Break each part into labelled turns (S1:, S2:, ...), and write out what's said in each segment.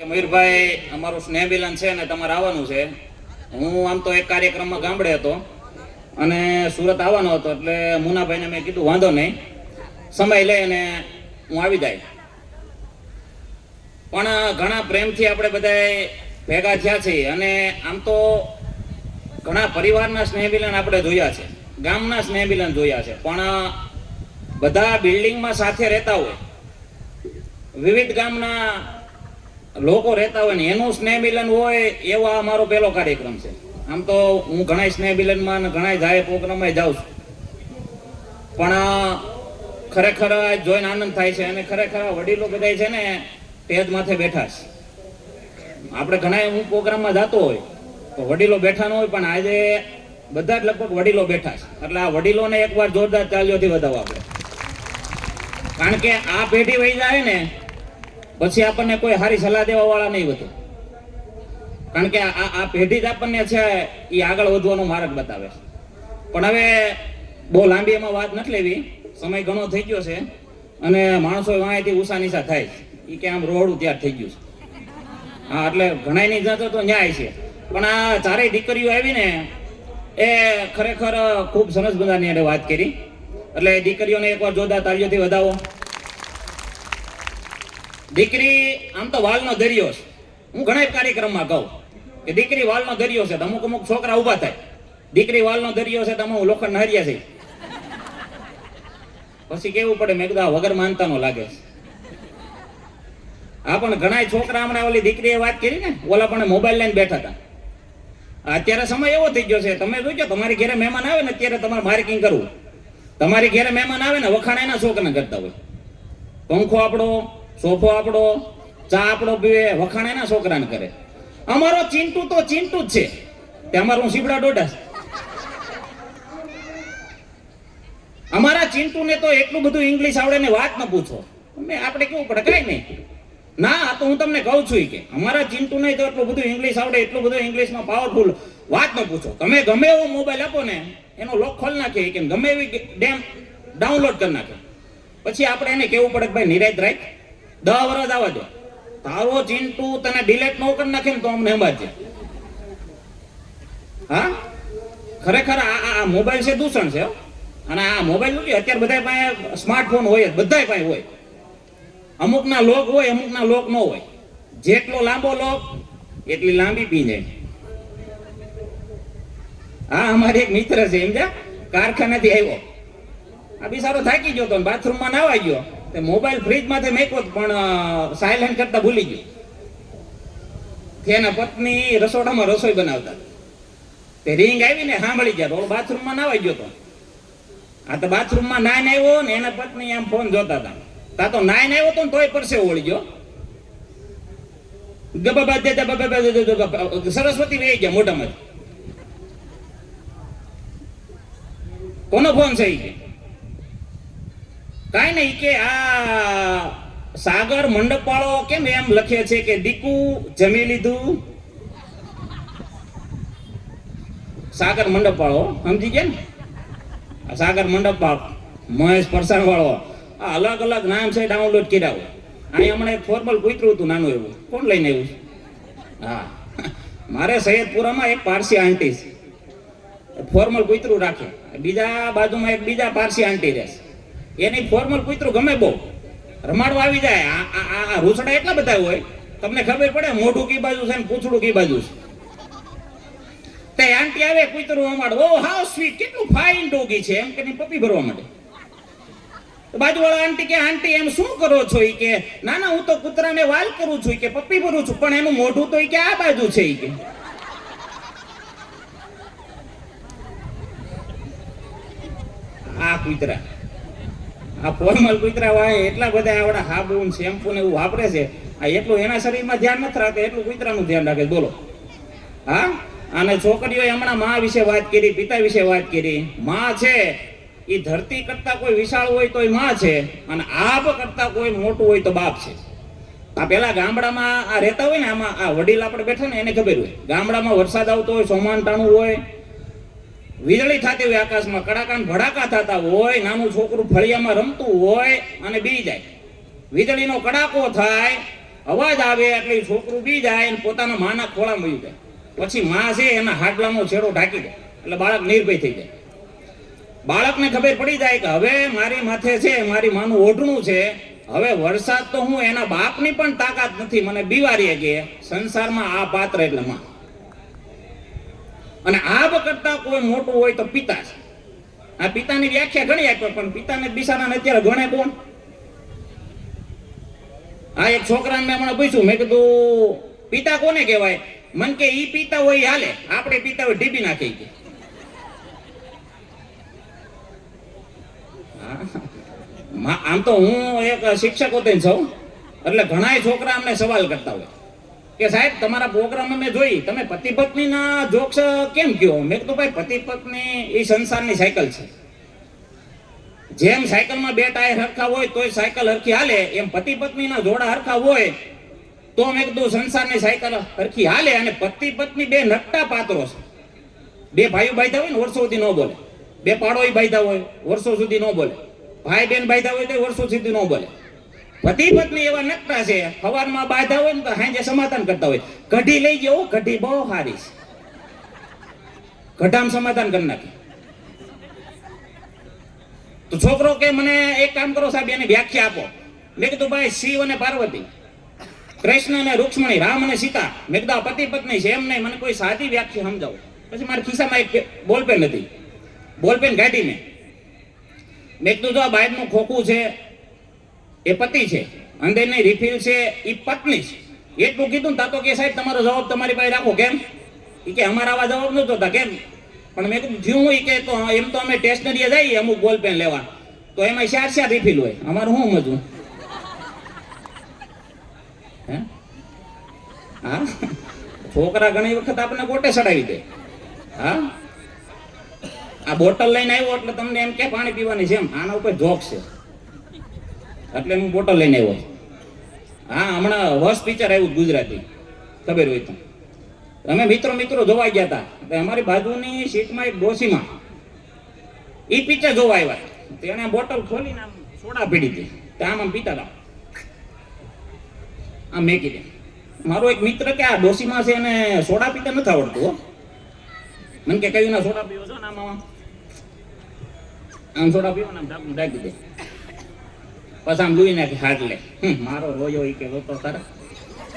S1: મયુરભાઈ અમારું સ્નેહ મિલન છે ને તમારે આવવાનું છે. હું આમ તો એક કાર્યક્રમમાં ગામડે હતો અને સુરત આવવાનો હતો, એટલે મુનાભાઈને મેં કીધું વાંધો નહીં, સમય લઈને હું આવી જાય. પણ ઘણા પ્રેમથી આપણે બધા ભેગા થયા છીએ અને આમ તો ઘણા પરિવારના સ્નેહ મિલન આપણે જોયા છે, ગામના સ્નેહ મિલન જોયા છે, પણ બધા બિલ્ડિંગમાં સાથે રહેતા હોય, વિવિધ ગામના લોકો રહેતા હોય ને એનું સ્નેહ મિલન હોય, એવો અમારો પહેલો કાર્યક્રમ છે. આમ તો હું ઘણા સ્નેહ મિલનમાં અને ઘણા જાહેર પ્રોગ્રામમાં જાઉં છું, પણ ખરેખર જોઈને આનંદ થાય છે. અને ખરેખર વડીલો બધા છે ને સ્ટેજ માથે બેઠા છે. આપણે ઘણા હું પ્રોગ્રામમાં જતો હોય તો વડીલો બેઠા ન હોય, પણ આજે બધા જ લગભગ વડીલો બેઠા છે. એટલે આ વડીલોને એકવાર જોરદાર તાળીઓથી વધાવો આપણે, કારણ કે આ પેઢી વહી જાય ને પછી આપણને કોઈ સારી સલાહ દેવા વાળા નહીં વધે, કારણ કે આ પેઢી જ આપણને છે એ આગળ વધવાનો માર્ગ બતાવે છે. પણ હવે બહુ લાંબી એમાં વાત નથી લેવી, સમય ઘણો થઈ ગયો છે અને માણસો વાંયથી ઉષા નિશા થાય એ કે આમ રોડું તૈયાર થઈ ગયું છે. હા, એટલે ઘણા નહીં જતો તો ન્યાય છે, પણ આ ચારેય દીકરીઓ આવીને એ ખરેખર ખૂબ સરસ બધાની એને વાત કરી. એટલે દીકરીઓને એકવાર જોરદાર તાળીઓથી વધાવો. દીકરી આમ તો વાલનો દરિયો છે. હું ઘણા કાર્યક્રમમાં કહું કે દીકરી વાલનો દરિયો છે. અમુક અમુક છોકરા ઉભા થાય, દીકરી વાલનો દરિયો છે, તમે લોખંડ હાર્યા છે. પછી કેવું પડે, મેં કીધું વગર માનતા નો લાગે છે. હા, પણ ઘણા છોકરા હમણાં ઓલી દીકરીએ વાત કરી ને, ઓલા પણ મોબાઈલ લઈને બેઠા હતા. અત્યારે સમય એવો થઈ ગયો છે, તમે જોજો તમારી ઘરે મહેમાન આવે ને, અત્યારે તમારે માર્કિંગ કરવું. તમારી ઘરે મહેમાન આવે ને, વખાણ એના છોકરાને કરતા હોય. પંખો આપણો, સોફો આપણો, ચા આપણો પીવે, વખાણ એના છોકરાને કરે. અમારો ચિંટુ તો ચિંટુ જ છે, તે અમારું સીબડા ડોડા છે. અમારા ચિંટુને તો એટલું બધું ઇંગ્લિશ આવડે ને વાત ન પૂછો. આપણે કેવું પડે, કઈ નહીં. ના, તો હું તમને કહું છું કે અમારા ચિંટુને તો એટલું બધું ઇંગ્લિશ આવડે, એટલું બધું ઇંગ્લિશમાં પાવરફુલ, વાત ન પૂછો. તમે ગમે એવો મોબાઈલ આપો ને, એનો લોક ખોલ નાખે કે ગમે એવી ડેમ ડાઉનલોડ કરી નાખે, પછી આપણે એને કેવું પડે કે ભાઈ નિરાત રાખ, 10 વર્ષ આવવા દો. તારો ચિંટુ તને ડિલેટ ન કરી નાખે ને તો અમને અંબાજે. હા, ખરેખર આ મોબાઈલ છે દૂષણ છે. અને આ મોબાઈલ અત્યારે બધા પાસે સ્માર્ટફોન હોય, બધા પાસે હોય. અમુકના લોક હોય, અમુકના લોક ન હોય. જેટલો લાંબો લોક એટલી લાંબી પી જાય. હા, અમારે એક મિત્ર છે, સમજ્યા, કારખાનાથી આવ્યો. આ બિચારો થાકી ગયો તો બાથરૂમમાં નાવા ગયો, તે મોબાઈલ ફ્રીજમાંથી મેક્યો પણ સાયલેન્ટ કરતા ભૂલી ગયો. તેના પત્ની રસોડામાં રસોઈ બનાવતા, તે રિંગ આવીને સાંભળી ગયા તો બાથરૂમમાં નાવા ગયો તો. આ તો બાથરૂમમાં નાઈને આવ્યો ને એના પત્ની આમ ફોન જોતા હતા. તા તો નાઈને આવ્યો તો તોય પરસે ઓળી ગયો. સરસ્વતી વહી ગયા મોઢામાં. કોનો ફોન છે કે કાઈ નહીં, કે આ સાગર મંડપ વાળો કેમ એમ લખે છે કે દીકુ જમી લીધું. સાગર મંડપ વાળો સમજી ગયા ને, સાગર મંડપ વાળો, મહેશ પરસાણ વાળો, આ અલગ અલગ નામ છે, ડાઉનલોડ કર્યા હોય. અહીં હમણાં એક ફોર્મલ કૂતરું હતું નાનું એવું, કોણ લઈને આવ્યું? હા, મારે સૈયદપુરામાં એક પારસી આંટી છે, ફોર્મલ કૂતરું રાખે. બીજા બાજુમાં એક બીજા પારસી આંટી રહેશે, એની ફોર્મલ કૂતરું ગમે બહુ રમાડવા આવી જાય. આ રૂસડા એટલા બધા હોય, તમને ખબર પડે મોઢું કી બાજુ છે ને પૂંછડું કી બાજુ છે. તે આંટી આવે કૂતરું રમાડો, ઓ હાઉ સ્વીટ, કેટલું ફાઇન ડોગી છે એમ કે પપ્પી ભરવા માટે. બાજુવાળા આંટી કે આંટી એમ શું કરો છો? ઈ કે ના ના, હું તો કૂતરાને વાલ કરું છું, કે પપ્પી ભરું છું, પણ એનું મોઢું તો ઈ કે આ બાજુ છે. ઈ કે આ કૂતરા, આ ફોર્મલ કૂતરા વાય એટલા બધા આવડા હાબુ શેમ્પુ ને એવું વાપરે છે. આ એટલું એના શરીરમાં ધ્યાન નથી રાખે, એટલું કૂતરાનું ધ્યાન રાખે. બોલો. હા, અને છોકરીઓએ હમણાં માં વિશે વાત કરી, પિતા વિશે વાત કરી. માં છે એ ધરતી કરતા કોઈ વિશાળ હોય તો એ માં છે, અને આપ કરતા કોઈ મોટું હોય તો બાપ છે. આ પેલા ગામડામાં આ રહેતા હોય ને, આમાં આ વડીલ આપણે બેઠા ને એને ખબર હોય, ગામડામાં વરસાદ આવતો હોય, સોમાન ટાણું હોય, વીજળી થતી હોય, આકાશમાં કડાકા ભડાકા થતા હોય, નાનું છોકરું ફળિયામાં રમતું હોય અને બી જાય, વીજળીનો કડાકો થાય અવાજ આવે એટલે ઈ છોકરું બી જાય અને પોતાના માના ખોળામાં વયું જાય. પછી માં છે એના હાડલાનો છેડો ઢાંકી દે એટલે બાળક નિર્ભય થઈ જાય. બાળકને ખબર પડી જાય કે હવે મારી માથે છે મારી માનું ઓઢણું છે, હવે વરસાદ તો હું એના બાપની પણ તાકાત નથી મને બીવારીએ કે સંસારમાં આ પાત્ર એટલે માં. અને આબ કરતા કોઈ મોટું હોય તો પિતા છે. આ પિતાની વ્યાખ્યા ઘણી આપે પણ પિતાને બિચારાને અત્યારે ગણે કોણ? આ એક છોકરાને મેં હમણાં પૂછ્યું, મેં કીધું પિતા કોને કહેવાય? મન કે ઈ પિતા હોય હાલે, આપણે પિતા હોય ઢીબી નાખી કે. આમ તો હું એક શિક્ષક હોતે છું એટલે ઘણા છોકરા અમને સવાલ કરતા હોય કે સાહેબ તમારા પ્રોગ્રામમાં મેં જોઈ તમે પતિ પત્નીના જોક્સ કેમ કયો? મેં કીધું ભાઈ પતિ પત્ની એ સંસારની સાયકલ છે. જેમ સાયકલમાં બે ટાયર હરખા હોય તોય સાયકલ હરખી હાલે, એમ પતિ પત્નીના જોડા હરખા હોય તો મેં કીધું સંસારની સાયકલ હરખી હાલે. અને પતિ પત્ની બે નકટા પાત્રો છે. બે ભાઈઓ બાંધ્યા હોય ને વર્ષો સુધી ન બોલે, બે પાડોઈ બાંધ્યા હોય વર્ષો સુધી ન બોલે, ભાઈ બેન બાંધ્યા હોય તો વર્ષો સુધી ન બોલે. પતિ પત્ની એવા નકટા છે, સવારમાં બાંધ્યા હોય ને તો સાંજે સમાધાન કરતા હોય. કઢી લઈ ગયો, કઢી બહુ સારી છે, કઢામ સમાધાન કરી નાખે. તો છોકરો કે મને એક કામ કરો સાહેબ એની વ્યાખ્યા આપો. મેં કીધું ભાઈ શિવ અને પાર્વતી, કૃષ્ણ અને રૂક્ષ્મણી, રામ અને સીતા. મેં કીધું પતિ પત્ની છે એમ નહીં, મને કોઈ સાદી વ્યાખ્યા સમજાવો. પછી મારા ખિસ્સામાં એક બોલપેન હતી, બોલપેન કાઢી મેં કીધું જો આ બાઈકનું ખોખું છે એ પતિ છે, અંદરની રિફિલ છે એ પત્ની છે. એટલું કીધું ને તાતો કે સાહેબ તમારો જવાબ તમારી પાસે રાખો. કેમ? એ કે અમારા આવા જવાબ નતો હતા. કેમ? પણ મેં કીધું થયું હોય કે તો એમ તો અમે સ્ટેશનરીએ જઈએ અમુક બોલપેન લેવા તો એમાં 4 રિફિલ હોય, અમારું શું સમજવું? હે હા, છોકરા ઘણી વખત આપણને ગોટે ચડાવી દે. હા, આ બોટલ લઈને આવ્યો એટલે તમને એમ કે પાણી પીવાની છે, એમ આના ઉપર જોક છે એટલે હું બોટલ લઈને આવ્યો. હા, હમણાં વસ પિક્ચર આવ્યું ગુજરાતી, ખબર હોય તો. અમે મિત્રો જોવા ગયા હતા. અમારી બાજુની સીટમાં એક ડોશીમાં એ પિક્ચર જોવા આવ્યા. તેને બોટલ ખોલીને આમ સોડા પીડી હતી, આમ આમ પીતા હતા, આમ મેકી દે. મારો એક મિત્ર કે આ ડોશીમાં છે એને સોડા પીતા નથી આવડતું. મને કે કયું ના સોડા પીવો છો ને આમ સોડા પીવો ને આમ ઢાંકું ઢાંકી દે. પછી આમ લૂઈ નાખી હાથ લે. મારો રોયો એ કે લોકો ખરા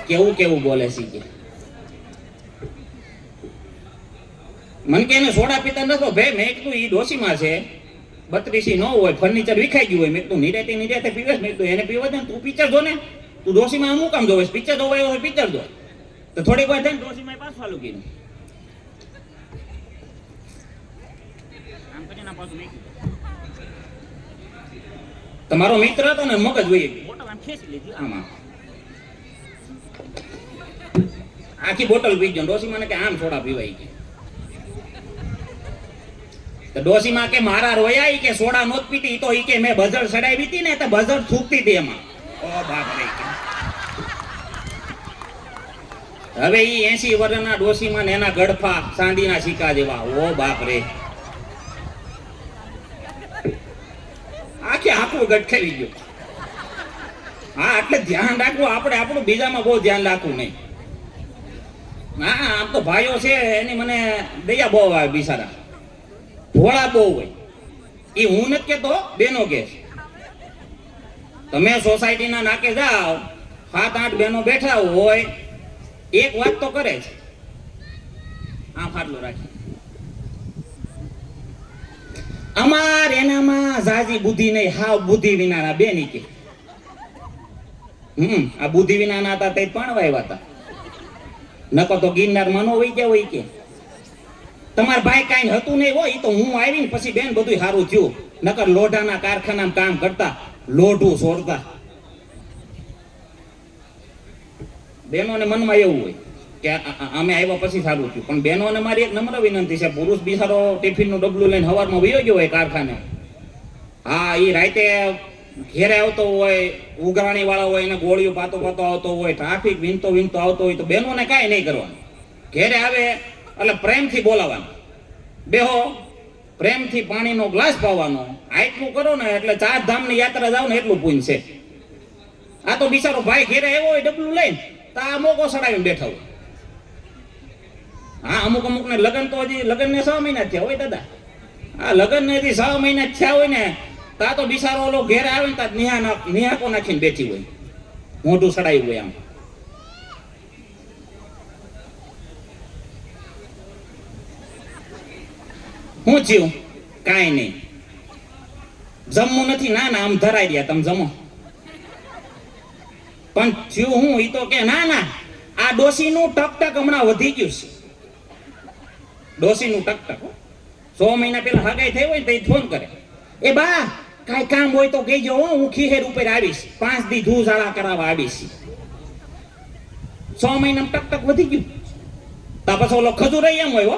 S1: કેવું બોલે છે કે. મને કે એને સોડા પીતા નતો ભાઈ. મેં કીધું ઈ ડોશીમાં છે, 32 ન હોય, ફર્નિચર વિખાઈ ગયું હોય. મેં કીધું નિરાતે પીવે. મેં કીધું એને પીવા દે ને, તું પિક્ચર જો ને, તું ડોશીમાં અમુક કામ જોવે, પિક્ચર જોવા આવ્યો હોય પિક્ચર જો. તો થોડીક વાર થઈને ડોશીમાં પાછું ચાલુ કીધું, આમ કરીને પાછું મેકી. તમારો મિત્ર હતો ને મગજ વહી ગયું, બોટલ આમ ખેંચી લીધી આમાં, આખી બોટલ પી ગયો. ડોશીમાં કે આમ સોડા પીવાય કે. તો ડોશીમાં કે મારા રોયા કે સોડા નોત પીતી તો ઈ કે મેં બજર ચડાવી હતી ને તો બજર થૂકતી હતી એમાં. ઓ બાપ રે. હવે ઈ 80 વર્ષના ડોશીમાં ને એના ગડફા ચાંદીના સિક્કા જેવા. ઓ બાપ રે, આખું ગટકાવી ગયું. હા, એટલે ધ્યાન રાખવું આપણે, આપણું બીજામાં બહુ ધ્યાન રાખવું નહીં. હા, આમ તો ભાઈઓ છે એની મને દયા બહુ આવે, બિચારા ભોળા બહુ હોય. એ હું નથી કેતો, બેનો કે તમે સોસાયટીના નાકે જાઓ, 7-8 બહેનો બેઠા હોય, એક વાત તો કરે છે, આમ ફાટલું રાખી. અમાર એનામાં જાજી બુદ્ધિ નહીં, હાવ બુદ્ધિ વિનાના બેની કે. આ બુદ્ધિ વિનાના હતા તે પણ વાવ્યા હતા. નકો તો ગિરનારમાં નો વહી ગયા હોય કે. તમાર ભાઈ કાંઈ હતું નહીં હોય, તો હું આવી ને પછી બેન બધું સારું થયું. નકર લોઢાના કારખાનામાં કામ કરતા, લોઢું છોડતા. બહેનોને મનમાં એવું હોય કે અમે આવ્યા પછી સારું થયું. પણ બહેનોને મારી એક નમ્ર વિનંતી છે, પુરુષ બિચારો ટિફિનનું ડબલું લઈને સવારમાં વયો ગયો હોય કારખાને. હા, એ રાતે ઘેરે આવતો હોય, ઉઘરાણી વાળા હોય, એને ગોળીઓ પાતો આવતો હોય, ટ્રાફિક વીનતો આવતો હોય, તો બહેનોને કાંઈ નહીં કરવાનું. ઘેરે આવે એટલે પ્રેમથી બોલાવાનું, બેહો, પ્રેમથી પાણીનો ગ્લાસ પાવાનો. આટલું કરો ને એટલે 4 ધામની યાત્રા જાવ ને એટલું પુણ્ય છે. આ તો બિચારો ભાઈ ઘેરે આવ્યો હોય ડબલું લઈને તો આ મોકો સડાવીને બેઠા હોય. હા, અમુક ને લગ્ન તો હજી લગ્ન ને 6 મહિના થયા હોય દાદા. આ લગ્ન ને હજી 6 મહિના થયા હોય ને તા તો બિચારો ઓલો ઘેરે આવે ને તા નિહાકો નાખીને બેઠી હોય, મોઢું સડાયું હોય આમ. હું થયું? કાંઈ નહીં, જમવું નથી. ના ના, આમ ધરાઈ રહ્યા, તમે જમો. પણ થયું હું? ઈ તો કે ના ના, આ ડોસીનું ટક હમણાં વધી ગયું છે. ડોસીનું ટક 100 મહિના પહેલા હગાઈ થઈ હોય ને તો ફોન કરે, એ બા કાંઈ કામ હોય તો કહેજો, હું ખીહેર ઉપર આવીશ, 5 દી ધૂળઝાળા કરાવવા આવીશ. 100 મહિનામાં ટક વધી ગયું. તા પછી ઓલો ખજૂર એમ હોય, હો,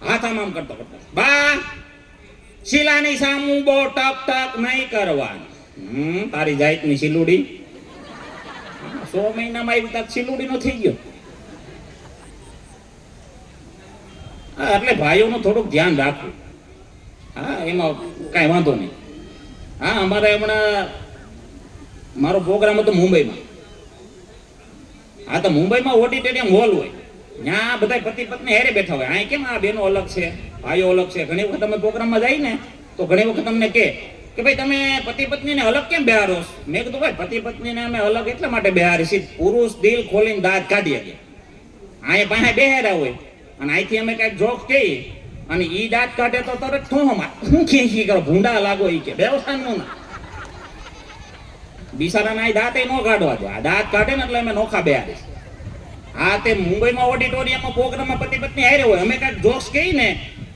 S1: હાથ આમ કરતો બા શીલાની સામું બહુ ટક નહીં કરવાનું. તારી જાતની શીલુડી 100 મહિનામાં આવી તાર શીલુડી નો થઈ ગયો. હા, એટલે ભાઈઓનું થોડુંક ધ્યાન રાખવું. હા, એમાં કાંઈ વાંધો નહીં. હા, અમારે હમણાં મારો પ્રોગ્રામ હતો મુંબઈમાં. હા, તો મુંબઈમાં ઓડિટોરિયમ હોલ હોય, ત્યાં બધા પતિ પત્ની હારે બેઠા હોય. અહીં કેમ આ બેનો અલગ છે, ભાઈઓ અલગ છે. ઘણી વખત અમે પ્રોગ્રામમાં જઈએ ને તો ઘણી વખત તમને કે ભાઈ તમે પતિ પત્નીને અલગ કેમ બેહારો? મેં કીધું ભાઈ પતિ પત્નીને અમે અલગ એટલા માટે બેહારી છીએ, પુરુષ દિલ ખોલીને દાંત કાઢી શકે. અહીંયા પાસે બેહાર્યા હોય અને અહીંથી અમે કઈક જોક કહીએ અને ઈ દાંત કાઢે તો તરત ઠોમાં હું ખીખી કરો, ભૂંડા લાગો. ઈ કે વ્યવસ્થાનું ના બિચારાના આ દાંત નો કાઢવા દે. આ દાંત કાઢે ને એટલે અમે નોખા બેહારીશ. હા, તે મુંબઈમાં ઓડિટોરિયમમાં પ્રોગ્રામમાં પતિ પત્ની હારે હોય, અમે કઈક જોક્સ કહી ને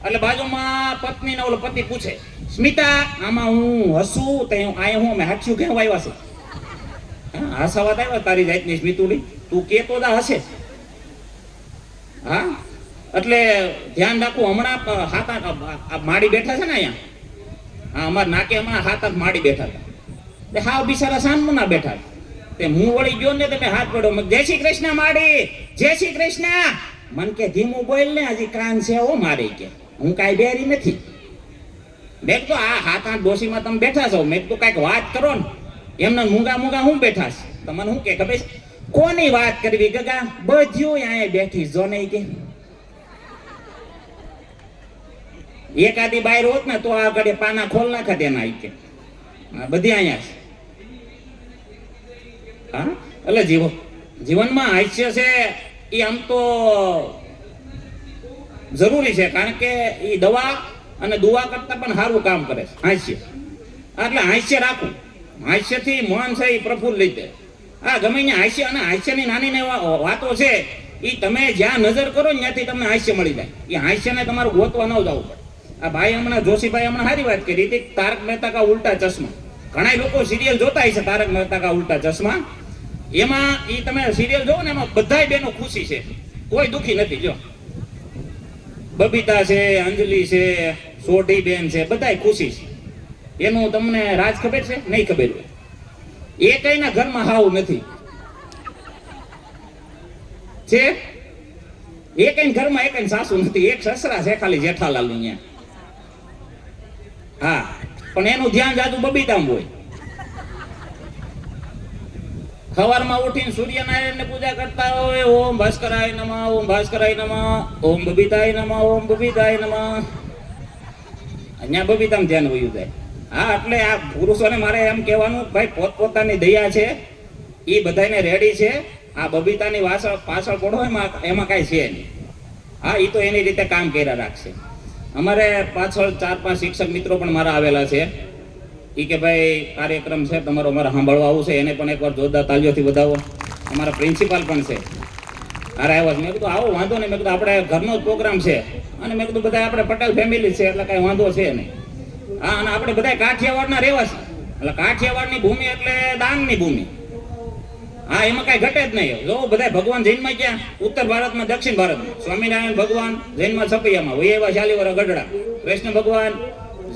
S1: એટલે બાજુમાં પત્ની ને ઓલો પતિ પૂછે, સ્મિતા આમાં હું હસું તે આયા હું અમે હાચ્યું કેમ આવ્યા છે? હા, હસાવાત આવ્યા તારી જાતની સ્મિતુડી, તું કેતો દા હશે. હા, એટલે ધ્યાન રાખવું. હમણાં 7-8 માડી બેઠા છે ને અહીંયા. હા, અમારા નાકે હમણાં 7-8 માડી બેઠા હતા. હાવ બિચારા સામનું ના બેઠા. તે હું વળી ગયો ને તમે હાથ પડ્યો, જય શ્રી કૃષ્ણ માડી, જય શ્રી કૃષ્ણ. મન કે ધીમું બોલ ને, હજી કાન છે હો મારે, કે હું કાંઈ બેરી નથી. મેં તો આ 7-8 ડોસીમાં તમે બેઠા છો, મેં તો કાંઈક વાત કરો ને. એમને મૂંગા હું બેઠા છે. તમને શું કે ખબર કોની વાત કરવી? ગગા બધ્યું અહીંયા બેઠી જો નહીં કે એકાદી બાર હોત ને તો આ ઘડે પાના ખોલ નાખે તેના કે બધી અહીંયા છે. હા, એટલે જીવનમાં હાસ્ય છે એ આમ તો જરૂરી છે, કારણ કે એ દવા અને દુવા કરતા પણ સારું કામ કરે છે હાસ્ય. એટલે હાસ્ય રાખવું. હાસ્યથી મન છે એ પ્રફુલ્લિત રહે. હા, ગમે ત્યાં હાસ્ય અને હાસ્યની નાની વાતો છે એ તમે જ્યાં નજર કરો ને ત્યાંથી તમને હાસ્ય મળી જાય. એ હાસ્યને તમારું ગોતવા ન જવું પડે. આ ભાઈ હમણાં જોશીભાઈ હમણાં સારી વાત કરી હતી, તારક મહેતા કા ઉલ્ટા ચશ્મા. ઘણા લોકો સિરિયલ જોતા હશે તારક મહેતા કા ઉલ્ટા ચશ્મા. એમાં એ તમે સિરિયલ જોવો ને એમાં બધાય બેનો ખુશી છે, કોઈ દુખી નથી. જો બબીતા છે, અંજલિ છે, સોઢી બેન છે, બધાય ખુશી છે. એનું તમને રાજ ખબર છે? નહીં ખબર હોય. એ કઈના ઘરમાં હાવ નથી છે. એ કઈ ઘરમાં એ કઈ સાસુ નથી. એક સસરા છે ખાલી જેઠાલાલ અહીંયા. હા, પણ એનું ધ્યાન જાજુ બબીતામાં હોય. સવારમાં ઉઠીને સૂર્યનારાયણ ને પૂજા કરતા હોય, ઓમ ભાસ્કરાય નમઃ, ઓમ ભાસ્કરાય નમઃ, ઓમ બબીતાય નમઃ, ઓમ બબીતાય નમઃ. અહીંયા બબીતામાં ધ્યાન વયું જાય. હા, એટલે આ પુરુષોને મારે એમ કહેવાનું, ભાઈ પોતપોતાની દયા છે એ બધાને રેડી છે. આ બબીતાની પાછળ પડો એમાં કાંઈ છે નહીં. હા, એ તો એની રીતે કામ કર્યા રાખશે. અમારે પાછળ 4-5 શિક્ષક મિત્રો પણ મારા આવેલા છે. એ કે ભાઈ કાર્યક્રમ છે તમારો, અમારે સાંભળવા આવું છે, એને પણ એકવાર જોરદાર તાલીઓથી વધાવો. અમારા પ્રિન્સિપાલ પણ છે, અરે આવ્યા છે. મેં કીધું આવો વાંધો નહીં. મેં કીધું આપણે ઘરનો જ પ્રોગ્રામ છે અને મેં કીધું બધા આપણે પટેલ ફેમિલી છે એટલે કાંઈ વાંધો છે નહીં. હા, અને આપણે બધા કાઠિયાવાડના રહેવાસી, એટલે કાઠિયાવાડની ભૂમિ એટલે દાનની ભૂમિ. હા, એમાં કાંઈ ઘટે જ નહીં. જો બધા ભગવાન જૈનમાં ક્યાં? ઉત્તર ભારતમાં, દક્ષિણ ભારતમાં. સ્વામિનારાયણ ભગવાન જૈનમાં છપૈયામાં, વૈયા શાલીવર ગઢડા. કૃષ્ણ ભગવાન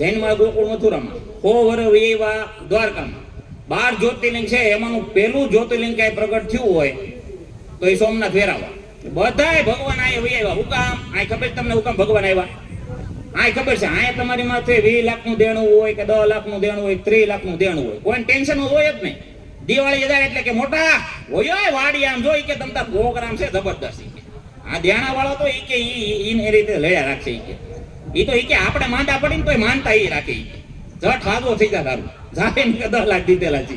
S1: જૈનમાં ગોકુળ મથુરામાં. 100 વર્ષ વૈયા દ્વારકામાં. 12 જ્યોતિર્લિંગ છે, એમાંનું પહેલું જ્યોતિર્લિંગ ક્યાંય પ્રગટ થયું હોય તો એ સોમનાથ વેરાવા. બધાય ભગવાન અહીંયા વૈયા. હુકામ આ ખબર તમને? હુકામ ભગવાન આવ્યા આ ખબર છે? અહીંયા તમારી માથે 20 લાખનું દેણું હોય કે 10 લાખનું દેણું હોય, 30 લાખનું દેણું હોય, કોઈ ટેન્શન હોય જ નહીં. દિવાળી જાય એટલે કે મોટા ઓયો વાડી આમ જોઈ કે તમતા પ્રોગ્રામ છે જબરદસ્ત ઈ કે. આ ધ્યાના વાળો તો ઈ કે ઈ એ રીતે લડ્યા રાખશે ઈ કે. ઈ તો ઈ કે આપણે માંદા પડીને તોય માનતા ઈ રાખે ઈ કે. જટ હાજો થઈ જા તારું જાય ને 10 લાખ દીધેલા છે.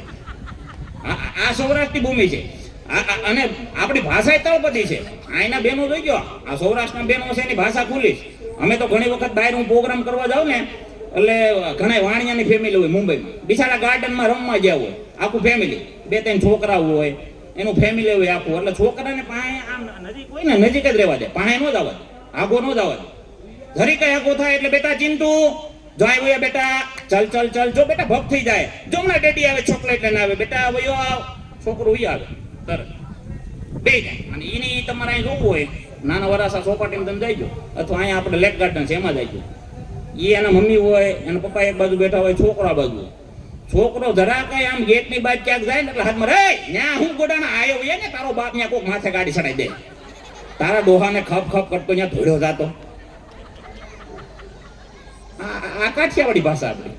S1: આ સૌરાષ્ટ્રની ભૂમિ છે. અને આપણી ભાષા તળપદી છે. આઈના બેનો જોઈ ગયો, આ સૌરાષ્ટ્રના બેનો છે એની ભાષા ખુલ્લી છે. અમે તો ઘણી વખત બહાર હું પ્રોગ્રામ કરવા જાઉં ને એટલે ઘણા વાણિયાની ફેમિલી હોય મુંબઈમાં, બિચારા ગાર્ડનમાં રમવા ગયા હોય આખું ફેમિલી, 2-3 છોકરા હોય એનું ફેમિલી હોય આખું. એટલે છોકરાને પાસે આમ નજીક હોય ને નજીક જ રહેવા દે, પાસે નો જ આવવા દે, આગો નો જ આવવા દે. જરી કઈ આગો થાય એટલે બેટા ચિંટુ જાય હોય બેટા, ચલ ચલ ચલ, જો બેટા ભપ થઈ જાય, જો હમણાં ડેડી આવે ચોકલેટ લઈને આવે, બેટા વયો આવ, છોકરો વયો આવે તરત બે જાય. અને એની તમારે અહીં જોવું હોય નાના વરાસા સોપાટીમાં તમે જઈજો, અથવા અહીંયા આપણે લેક ગાર્ડન છે એમાં જઈજો. એ એના મમ્મી હોય, એના પપ્પા એક બાજુ બેઠા હોય, છોકરો આ બાજુ હોય. છોકરો જરા કઈ આમ ગેટની બાદ ક્યાંક જાય ને એટલે હાથમાં રે ન્યા હું ગોડાના આયો હોય ને તારો બાપ ન્યા કોક માથે ગાડી ચડાઈ દે, તારા ડોહાને ખપ ખપ કરતો ન્યા ધોડ્યો જાતો. આ કાઠિયાવાડી ભાષા આપણી.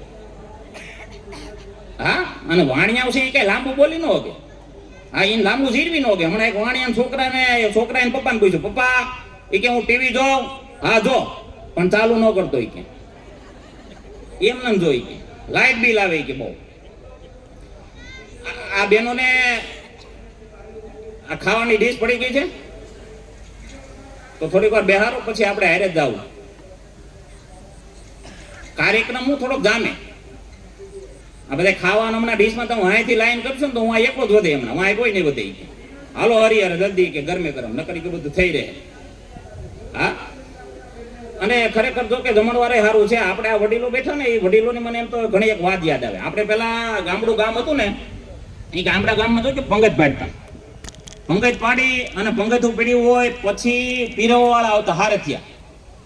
S1: હા, અને વાણિયા છે એ કઈ લાંબુ બોલી ન હોગે. હા, એને લાંબુ જીરવી ન હોગે. હમણાં એક વાણિયા છોકરાને પપ્પાને પૂછ્યું, પપ્પા એ કે હું ટીવી જોઉં, હા જો પણ ચાલુ ન કરતો કે એમ ન જોઈ કે લાઈટ બિલ આવે કે બહુ. આ બેનોને આ ખાવાની ડીશ પડી ગઈ છે તો થોડીક વાર બેહારો, પછી આપણે હારે જ જવું. કાર્યક્રમ હું થોડોક જામે. આ બધા ખાવાનું હમણાં ડીશમાં તમે અહીંથી લાઈન કરશો ને તો હું એકલો જ વધે, હમણાં હું કોઈ નહીં વધે. હાલો હરિહર જલ્દી કે ગરમે ગરમ નકરી કે બધું થઈ રહે. હા, અને ખરેખર જો કે જમણવારે સારું છે. આપણે આ વડીલો બેઠા ને એ વડીલોની મને એમ તો ઘણી એક વાત યાદ આવે. આપણે પેલા ગામડું ગામ હતું ને એ ગામડા ગામમાં જો કે પંગત પાડતા, પંગત પાડી અને પંગતું પીડ્યું હોય પછી પીરવવા વાળા આવતા હારથિયા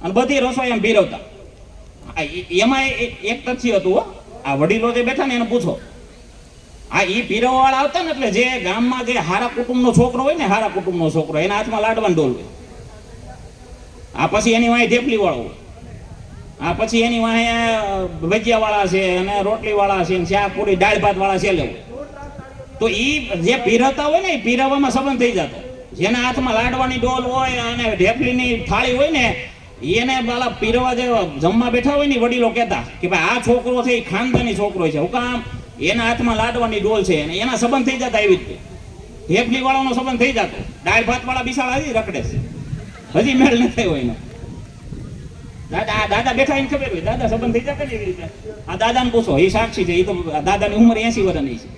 S1: અને બધી રસોઈ એમ પીરવતા. એમાં એક તથ્ય હતું હો, આ વડીલો જે બેઠા ને એને પૂછો, આ ઈ પીરવવા વાળા આવતા ને એટલે જે ગામમાં જે હારા કુટુંબનો છોકરો હોય ને, હારા કુટુંબનો છોકરો એના હાથમાં લાડવાનું ડોલ હોય. આ પછી એની વાંહે ઢેપલી વાળો હોય, આ પછી એની વાંહે ભજીયા વાળા છે અને રોટલી વાળા છે, શાક પૂરી દાળ ભાત વાળા છે લેવું. તો ઈ જે પીરવતા હોય ને એ પીરવવામાં સંબંધ થઈ જતો. જેના હાથમાં લાડવાની ડોલ હોય અને ઢેપલીની થાળી હોય ને એને પેલા પીરવા જે જમવા બેઠા હોય ને વડીલો કહેતા કે ભાઈ આ છોકરો છે એ ખાનદાની છોકરો છે. હું કામ? એના હાથમાં લાડવાની ડોલ છે અને એના સંબંધ થઈ જતા. એવી રીતે ઢેપલી વાળાનો સંબંધ થઈ જતો. દાળ ભાત વાળા બિસાડા હજી રખડે છે, હજી મેળ ન થયો એનો. દાદા બેઠા એને ખબર હોય, દાદા સંબંધ થઈ જતા એવી રીતે. આ દાદાને પૂછો, એ સાક્ષી છે, એ તો દાદાની ઉંમર 80 વર્ષની છે,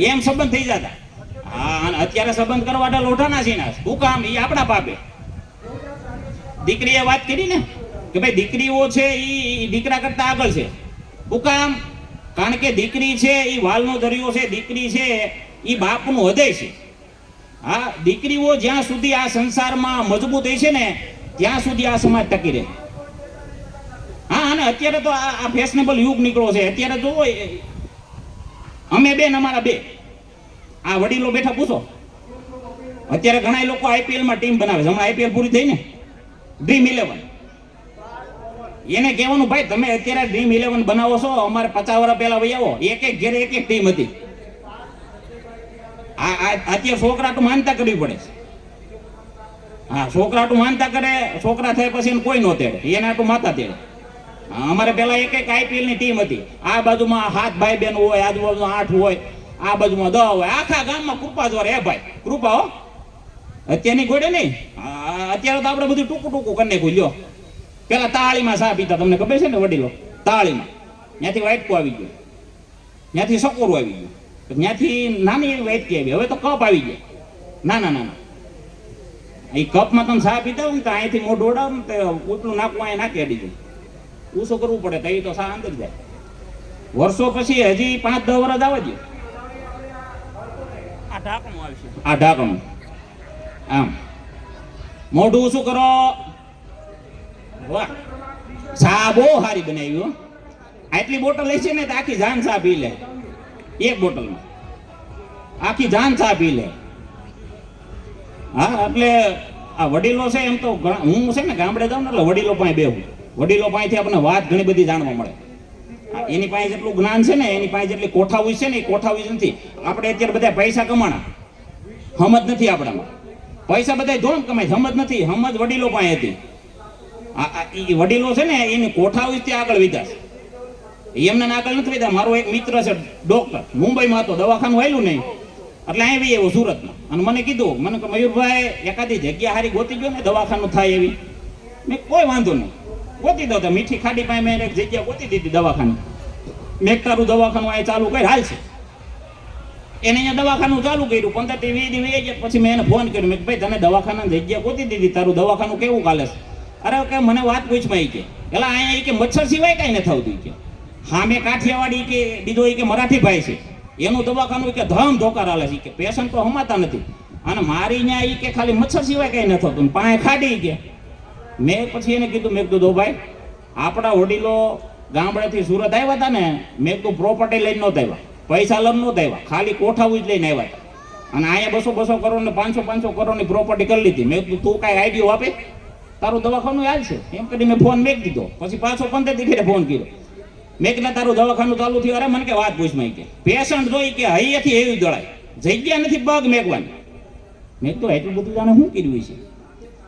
S1: એમ સંબંધ થઈ જતા. હા, અને અત્યારે સંબંધ કરવા લોઢાના છે ના. શું કામ? એ આપણા પાપે. દીકરીએ વાત કરી ને કે ભાઈ દીકરીઓ છે એ દીકરા કરતા આગળ છે. શું કામ? કારણ કે દીકરી છે એ વાલનો દરિયો છે, દીકરી છે એ બાપનું હૃદય છે. હા, દીકરીઓ જ્યાં સુધી આ સંસારમાં મજબૂત હોય છે ને ત્યાં સુધી આ સમાજ ટકી રહે. હા, અને અત્યારે તો આ ફેશનેબલ યુગ નીકળો છે. અત્યારે જોવો અમે બેન અમારા બે આ વડીલો બેઠા પૂછો. અત્યારે ઘણા લોકો આઈપીએલમાં ટીમ બનાવે છે. હમણાં આઈપીએલ પૂરી થઈ ને, ડ્રીમ 11. એને કહેવાનું ભાઈ તમે અત્યારે ડ્રીમ 11 બનાવો છો, અમારે 50 વર્ષ પહેલા વહી આવો. એક એક ઘેરે એક એક ટીમ હતી. અત્યારે છોકરા તો માનતા કરવી પડે છે. હા, છોકરા તો માનતા કરે, છોકરા થાય પછી એને કોઈ નો તેડે, એને તો માતા તેડે. અમારે પેલા એક એક આઈપીએલ ની ટીમ હતી. આ બાજુમાં 7 ભાઈ બહેન હોય, આજુબાજુમાં 8 હોય, આ બાજુમાં 10 હોય. આખા ગામમાં કૃપા જોરે. હે ભાઈ કૃપા હો, અત્યારની ગોડે નહીં. અત્યારે તો આપણે બધું ટૂંકું ટૂંકું કરી નાખ્યું. લ્યો, પેલા તાળીમાં ચા પીતા, તમને ખબર છે ને વડીલો, તાળીમાં. ત્યાંથી વાટકું આવી ગયું, ત્યાંથી સકોરું આવી ગયું, ત્યાંથી નાની એવી વાટકી આવી, હવે તો કપ આવી ગયા. નાના નાના એ કપમાં તમે ચા પીતા હોય ને તો અહીંથી મોઢું ઓડાવ ને ઉતલું નાખવું અહીંયા નાખી અડી જાય. ઊંચું કરવું પડે તો એ તો ચા અંદર જાય. વર્ષો પછી હજી 5-10 વર્ષ આવવા દે, આ ઢાંકણું આવશે. આ ઢાંકણું આમ મોઢું ઊંચું કરો. વાહ, ચા બહુ સારી બનાવી હો. આટલી બોટલ લઈ છે ને તો આખી જાન ચા પી લે. એક બોટલમાં આખી જાન ચા પી લે. હા, એટલે આ વડીલો છે એમ તો હું છે ને ગામડે જાઉં ને એટલે વડીલો પાસે બેહું. વડીલો પાસેથી આપણને વાત ઘણી બધી જાણવા મળે. એની પાસે જેટલું જ્ઞાન છે ને, એની પાસે જેટલી કોઠાવી છે ને, એ કોઠાવી નથી. આપણે અત્યારે બધા પૈસા કમાણા, સમજ નથી આપણામાં. પૈસા બધા ધોમ કમાય, સમજ નથી. સમજ વડીલો પાસે હતી. એ વડીલો છે ને, એની કોઠાવી આગળ વધ્યા છે, એમને આગળ નથી વધ્યા. મારો એક મિત્ર છે ડોક્ટર, મુંબઈમાં હતો, દવાખાનું આવેલું નહીં એટલે આવી એવું સુરતમાં. અને મને કીધું, મને કે મયુરભાઈ એકાદી જગ્યા હારી ગોતી ગયો ને દવાખાનું થાય એવી. મેં કોઈ વાંધો નહીં, ગોતી દો. તો મીઠી ખાડી પાસે મેં એક જગ્યા ગોતી દીધી દવાખાનું. મેં તારું દવાખાનું અહીં ચાલુ કરી હાલ છે. એને અહીંયા દવાખાનું ચાલુ કર્યું, 15 થી 20 દિવસ પછી મેં એને ફોન કર્યો. મેં ભાઈ તને દવાખાના જગ્યા ગોતી દીધી, તારું દવાખાનું કેવું ચાલે છે? અરે કે મને વાત પૂછમાં કે પેલા અહીંયા કે મચ્છર સિવાય કઈ નથી થતું કે. હા મેં કાઠિયાવાડી કે બીજો કે મરાઠી ભાઈ છે, એનું દવાખાનું કે ધમ ધોકાર હાલે છે કે પેશન્ટ તો હમાતા નથી. અને મારી ત્યાં એ કે ખાલી મચ્છર સિવાય કઈ નથી થતું, પાસે ખાડી કે. મેં પછી એને કીધું, મેં કીધું ભાઈ આપણા વડીલો ગામડેથી સુરત આવ્યા હતા ને, મેં કીધું પ્રોપર્ટી લઈને નહોતા આવ્યા, પૈસા લઈને નહોતા આવ્યા, ખાલી કોઠાવું જ લઈને આવ્યા હતા. અને અહીંયા 200 કરોડ ને 500 કરોડની પ્રોપર્ટી કરી લીધી. મેં કીધું તું કાંઈ આઈડિયો આપે, તારું દવાખાનું હાલ છે એમ કરી મેં ફોન મેક દીધો. પછી પાછો 15 દી ફોન કર્યો. મેં કીધું તારું દવાખાનું ચાલુ થયું? અરે મને કે વાત પૂછમાં કે પેશન્ટ જોઈ કે હૈયેથી એવી દળાય, જગ્યા નથી પગ મેકવાની. મેં કીધું એટલું બધું જાણે શું કર્યું છે?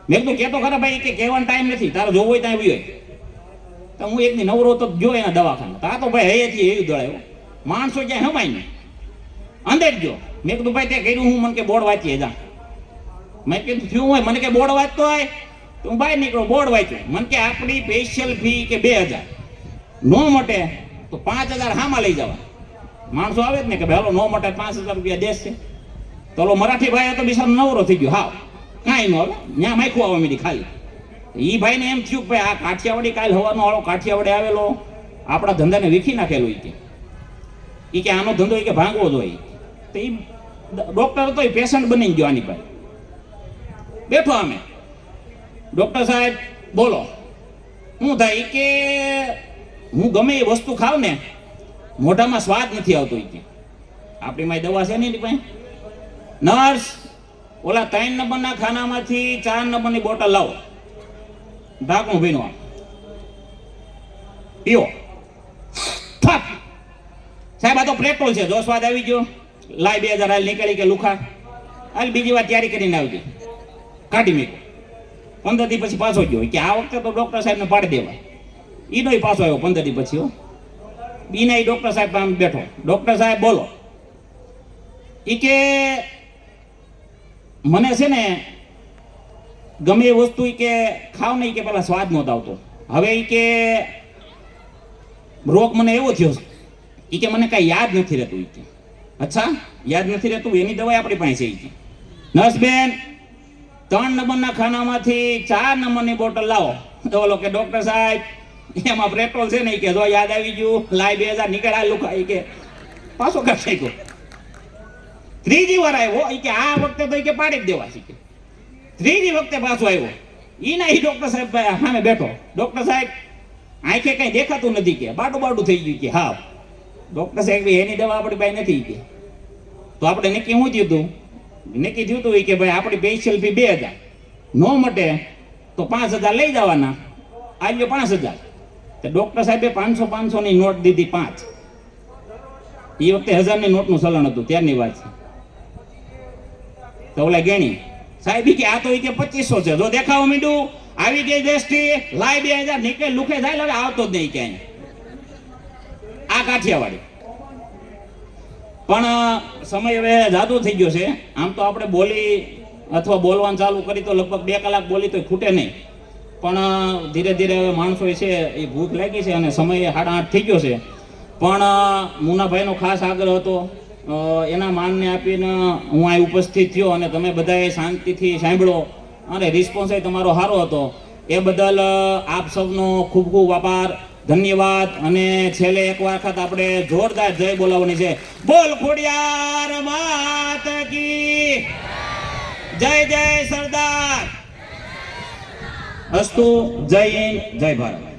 S1: મેં કીધું કેતો ખરા ભાઈ કે કહેવાનો ટાઈમ નથી, તારો જોવો હોય ત્યાં આવી હોય. તો હું એકની નવરો તો જો એના દવાખાના, તા તો ભાઈ હૈયેથી એવી દળાય, માણસો ક્યાંય હમાય નહીં, અંદર જો. મેં કીધું ભાઈ તે કર્યું હું? મને કે બોર્ડ વાંચીએ જા. મેં કીધું થયું હોય? મને કે બોર્ડ વાંચતો હોય તો હું બહાર નીકળો, બોર્ડ વાંચ્યું. મને કે આપણી સ્પેશિયલ ફી કે 2000 નો મટે તો 5000 હામાં લઈ જવા. માણસો આવે જ ને કે ભાઈ નો મટે 5000 રૂપિયા દેશ છે. તો ઓલો મરાઠી ભાઈ તો બિચારો નવરો થઈ ગયો, હાવ કાંઈ ન હવે ત્યાં માખું આવવા માંડી ખાલી. એ ભાઈને એમ થયું ભાઈ આ કાઠિયાવાડી કાલ હવાનો વાળો કાઠિયાવાડી આવેલો આપણા ધંધાને વીખી નાખેલો. એ કે આનો ધંધો કે ભાંગવો જોઈએ. તો એ ડોક્ટર હતો, એ પેશન્ટ બની ગયો આની પાસે. બેઠો અમે, ડોક્ટર સાહેબ બોલો શું થાય? કે હું ગમે એ વસ્તુ ખાવ ને મોઢામાં સ્વાદ નથી આવતો. કે આપણી મારી દવા છે ને એની પાસે. નર્સ ઓલા 3 નંબરના ખાનામાંથી 4 નંબરની બોટલ લાવો, ઢાંકણું ભીનો પીઓ. સાહેબ આ તો પેટ્રોલ છે, જો સ્વાદ આવી ગયો લાય 2000 હાલ નીકળી કે લુખા હાલ બીજી વાર તૈયારી કરીને આવજો. કાઢી મેં 15 દી પછી પાછો ગયો કે આ વખતે તો ડોક્ટર સાહેબને પાડી દેવા. ઈનો પાછો આવ્યો 15 દી પછી. બીના એ ડોક્ટર સાહેબ આમ બેઠો. ડોક્ટર સાહેબ બોલો. એ કે મને છે ને ગમે એ વસ્તુ કે ખાવ નહીં કે પેલા સ્વાદ નહોતો આવતો, હવે એ કે રોગ મને એવો થયો છે કે મને કાંઈ યાદ નથી રહેતું. કે અચ્છા યાદ નથી રહેતું, એની દવા આપણી પાસે છે. નર્સ બેન 3 નંબરના ખાનામાંથી 4 નંબરની બોટલ લાવો. તો ઓલો કે ડોક્ટર સાહેબ એમાં પેટ્રોલ છે ને કે જો યાદ આવી ગયું લાય 2000 નીકળ્યા લુકા. કે પાછો કાઢી ગયો. ત્રીજી વાર આવ્યો કે આ વખતે તો કે પાડી જ દેવા છે. ત્રીજી વખતે પાછો આવ્યો. ઈના ઈ ડોક્ટર સાહેબ સામે બેઠો. ડોક્ટર સાહેબ આંખે કઈ દેખાતું નથી કે બાડું બાડું થઈ ગયું. કે હા ડોક્ટર સાહેબ એની દવા આપણી પાસે નથી. કે તો આપણે નક્કી શું થયું હતું? નક્કી થયું હતું કે ભાઈ આપણી સ્પેશિયલ ફી 2000 નો મટે તો 5000 લઈ જવાના. આવ્યો 5000. તો ડોક્ટર સાહેબે 500 ની નોટ દીધી 5. એ વખતે 1000 ની નોટનું ચલણ હતું ત્યારની વાત છે. તો ઓલા ગણી સાહેબ કે આ તો કે 2500 છે. જો દેખાવા માંડ્યું આવી ગઈ દ્રષ્ટિ લાય 2000 નીકળે લુખે થાય હવે આવતો જ નહીં ક્યાંય. આ કાઠિયાવાડી પણ સમય હવે જાદુ થઈ ગયો છે. આમ તો આપણે બોલી અથવા બોલવાનું ચાલુ કરી તો લગભગ 2 કલાક બોલી તો ખૂટે નહીં. પણ ધીરે ધીરે હવે માણસો છે એ ભૂખ લાગી છે અને સમય 8:30 થઈ ગયો છે. પણ મુનાભાઈનો ખાસ આગ્રહ હતો, એના માનને આપીને હું અહીં ઉપસ્થિત થયો અને તમે બધાએ શાંતિથી સાંભળો અને રિસ્પોન્સ તમારો સારો હતો. એ બદલ આપ સૌનો ખૂબ ખૂબ આભાર, ધન્યવાદ. અને છેલ્લે એક વખત આપણે જોરદાર જય બોલાવવાની છે. બોલ ખોડિયાર માત કી જય. જય સરદાર. અસ્તુ. જય હિન્દ, જય ભારત.